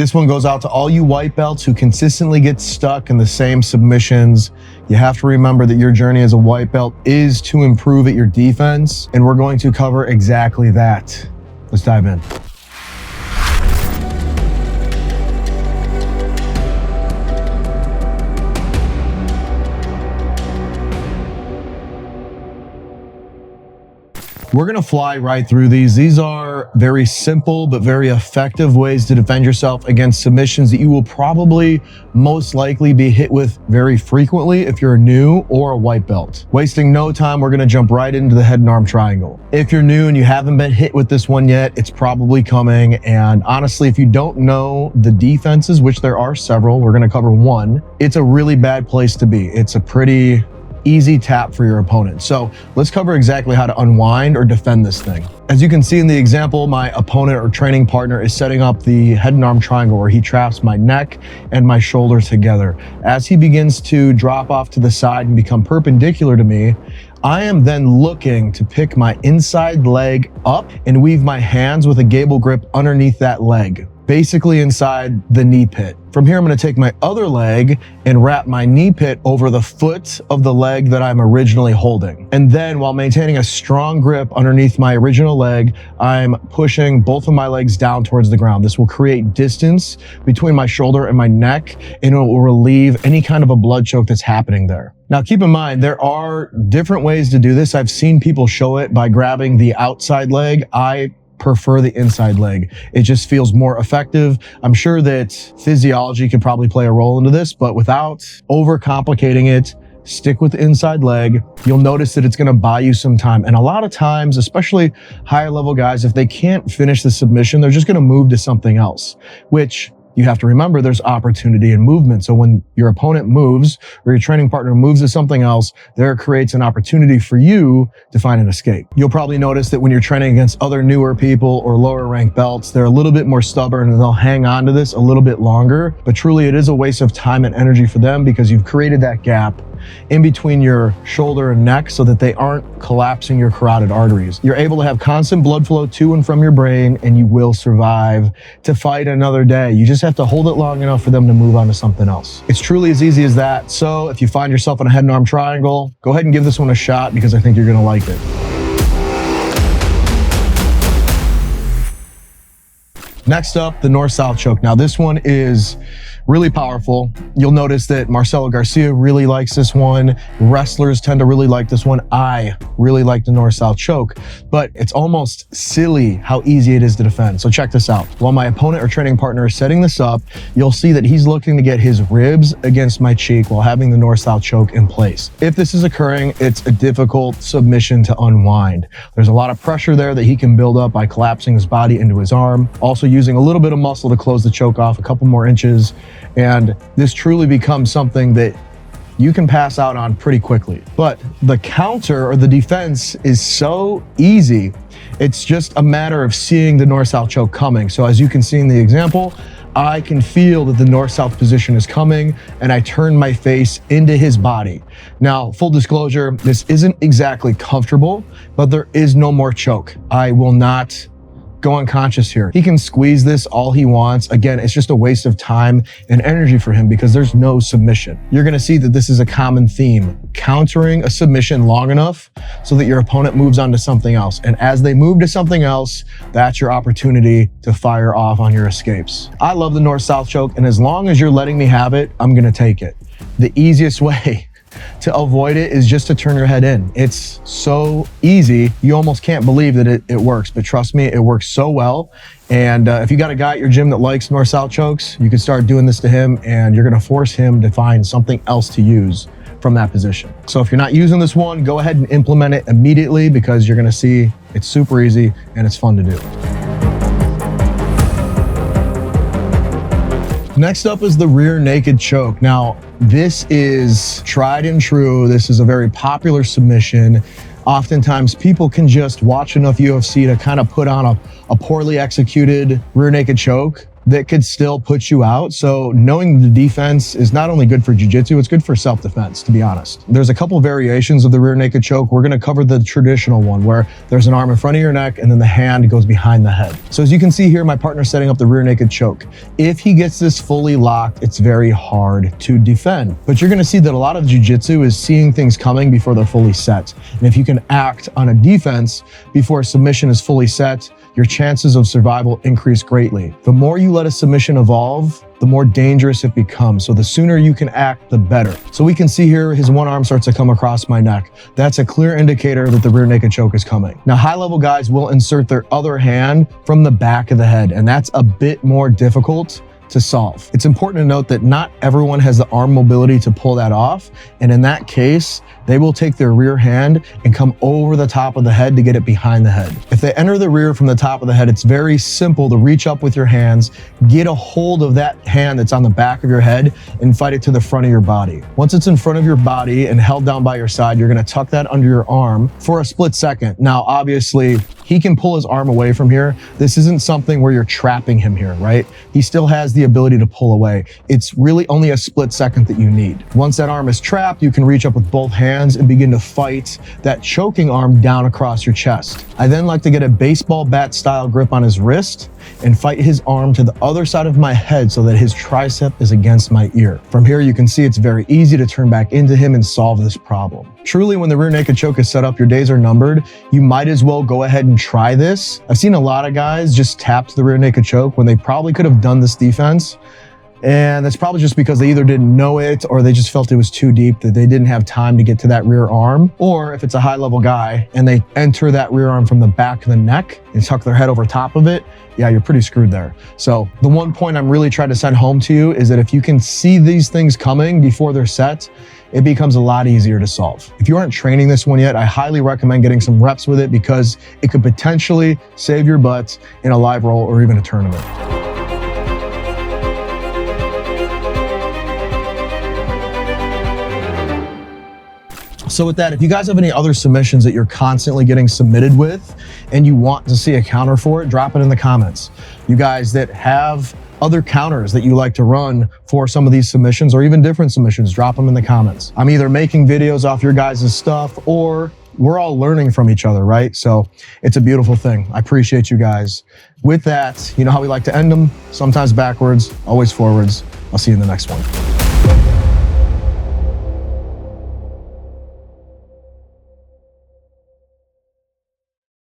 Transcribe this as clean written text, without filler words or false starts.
This one goes out to all you white belts who consistently get stuck in the same submissions. You have to remember that your journey as a white belt is to improve at your defense, and we're going to cover exactly that. Let's dive in. We're gonna fly right through these. These are very simple but very effective ways to defend yourself against submissions that you will probably most likely be hit with very frequently if you're new or a white belt. Wasting no time, we're gonna jump right into the head and arm triangle. If you're new and you haven't been hit with this one yet, it's probably coming. And honestly, if you don't know the defenses, which there are several, we're gonna cover one, it's a really bad place to be. It's a pretty easy tap for your opponent. So let's cover exactly how to unwind or defend this thing. As you can see in the example, my opponent or training partner is setting up the head and arm triangle where he traps my neck and my shoulder together. As he begins to drop off to the side and become perpendicular to me, I am then looking to pick my inside leg up and weave my hands with a gable grip underneath that leg, basically inside the knee pit. From here, I'm gonna take my other leg and wrap my knee pit over the foot of the leg that I'm originally holding. And then while maintaining a strong grip underneath my original leg, I'm pushing both of my legs down towards the ground. This will create distance between my shoulder and my neck, and it will relieve any kind of a blood choke that's happening there. Now, keep in mind, there are different ways to do this. I've seen people show it by grabbing the outside leg. I prefer the inside leg. It just feels more effective. I'm sure that physiology could probably play a role into this, but without overcomplicating it, stick with the inside leg. You'll notice that it's gonna buy you some time. And a lot of times, especially higher level guys, if they can't finish the submission, they're just gonna move to something else, which you have to remember there's opportunity in movement. So when your opponent moves or your training partner moves to something else, there creates an opportunity for you to find an escape. You'll probably notice that when you're training against other newer people or lower ranked belts, they're a little bit more stubborn and they'll hang on to this a little bit longer. But truly it is a waste of time and energy for them because you've created that gap in between your shoulder and neck so that they aren't collapsing your carotid arteries. You're able to have constant blood flow to and from your brain, and you will survive to fight another day. You just have to hold it long enough for them to move on to something else. It's truly as easy as that. So if you find yourself in a head and arm triangle, go ahead and give this one a shot because I think you're gonna like it. Next up, the north-south choke. Now this one is really powerful. You'll notice that Marcelo Garcia really likes this one. Wrestlers tend to really like this one. I really like the north-south choke, but it's almost silly how easy it is to defend. So check this out. While my opponent or training partner is setting this up, you'll see that he's looking to get his ribs against my cheek while having the north-south choke in place. If this is occurring, it's a difficult submission to unwind. There's a lot of pressure there that he can build up by collapsing his body into his arm, also using a little bit of muscle to close the choke off a couple more inches. And this truly becomes something that you can pass out on pretty quickly. But the counter or the defense is so easy. It's just a matter of seeing the north-south choke coming. So as you can see in the example, I can feel that the north-south position is coming and I turn my face into his body. Now, full disclosure, this isn't exactly comfortable, but there is no more choke. I will not go unconscious here. He can squeeze this all he wants. Again, it's just a waste of time and energy for him because there's no submission. You're gonna see that this is a common theme, countering a submission long enough so that your opponent moves on to something else. And as they move to something else, that's your opportunity to fire off on your escapes. I love the north-south choke, and as long as you're letting me have it, I'm gonna take it. The easiest way to avoid it is just to turn your head in. It's so easy. You almost can't believe that it works, but trust me, it works so well. And if you got a guy at your gym that likes north-south chokes, you can start doing this to him and you're gonna force him to find something else to use from that position. So if you're not using this one, go ahead and implement it immediately because you're gonna see it's super easy and it's fun to do. Next up is the rear naked choke. Now, this is tried and true. This is a very popular submission. Oftentimes people can just watch enough UFC to kind of put on a poorly executed rear naked choke that could still put you out. So knowing the defense is not only good for jiu-jitsu, it's good for self-defense, to be honest. There's a couple variations of the rear naked choke. We're going to cover the traditional one where there's an arm in front of your neck and then the hand goes behind the head. So as you can see here, my partner's setting up the rear naked choke. If he gets this fully locked, it's very hard to defend. But you're going to see that a lot of jiu-jitsu is seeing things coming before they're fully set. And if you can act on a defense before a submission is fully set, your chances of survival increase greatly. The more you let a submission evolve, the more dangerous it becomes. So the sooner you can act, the better. So we can see here, his one arm starts to come across my neck. That's a clear indicator that the rear naked choke is coming. Now, high-level guys will insert their other hand from the back of the head, and that's a bit more difficult to solve. It's important to note that not everyone has the arm mobility to pull that off. And in that case, they will take their rear hand and come over the top of the head to get it behind the head. If they enter the rear from the top of the head, it's very simple to reach up with your hands, get a hold of that hand that's on the back of your head and fight it to the front of your body. Once it's in front of your body and held down by your side, you're gonna tuck that under your arm for a split second. Now, obviously, he can pull his arm away from here. This isn't something where you're trapping him here, right? He still has the ability to pull away. It's really only a split second that you need. Once that arm is trapped, you can reach up with both hands and begin to fight that choking arm down across your chest. I then like to get a baseball bat style grip on his wrist and fight his arm to the other side of my head so that his tricep is against my ear. From here, you can see it's very easy to turn back into him and solve this problem. Truly, when the rear naked choke is set up, your days are numbered. You might as well go ahead and try this. I've seen a lot of guys just tap to the rear naked choke when they probably could have done this defense. And that's probably just because they either didn't know it or they just felt it was too deep, that they didn't have time to get to that rear arm. Or if it's a high level guy and they enter that rear arm from the back of the neck and tuck their head over top of it, yeah, you're pretty screwed there. So the one point I'm really trying to send home to you is that if you can see these things coming before they're set, it becomes a lot easier to solve. If you aren't training this one yet, I highly recommend getting some reps with it because it could potentially save your butt in a live roll or even a tournament. So with that, if you guys have any other submissions that you're constantly getting submitted with and you want to see a counter for it, drop it in the comments. You guys that have other counters that you like to run for some of these submissions or even different submissions, drop them in the comments. I'm either making videos off your guys' stuff or we're all learning from each other, right? So it's a beautiful thing. I appreciate you guys. With that, you know how we like to end them? Sometimes backwards, always forwards. I'll see you in the next one.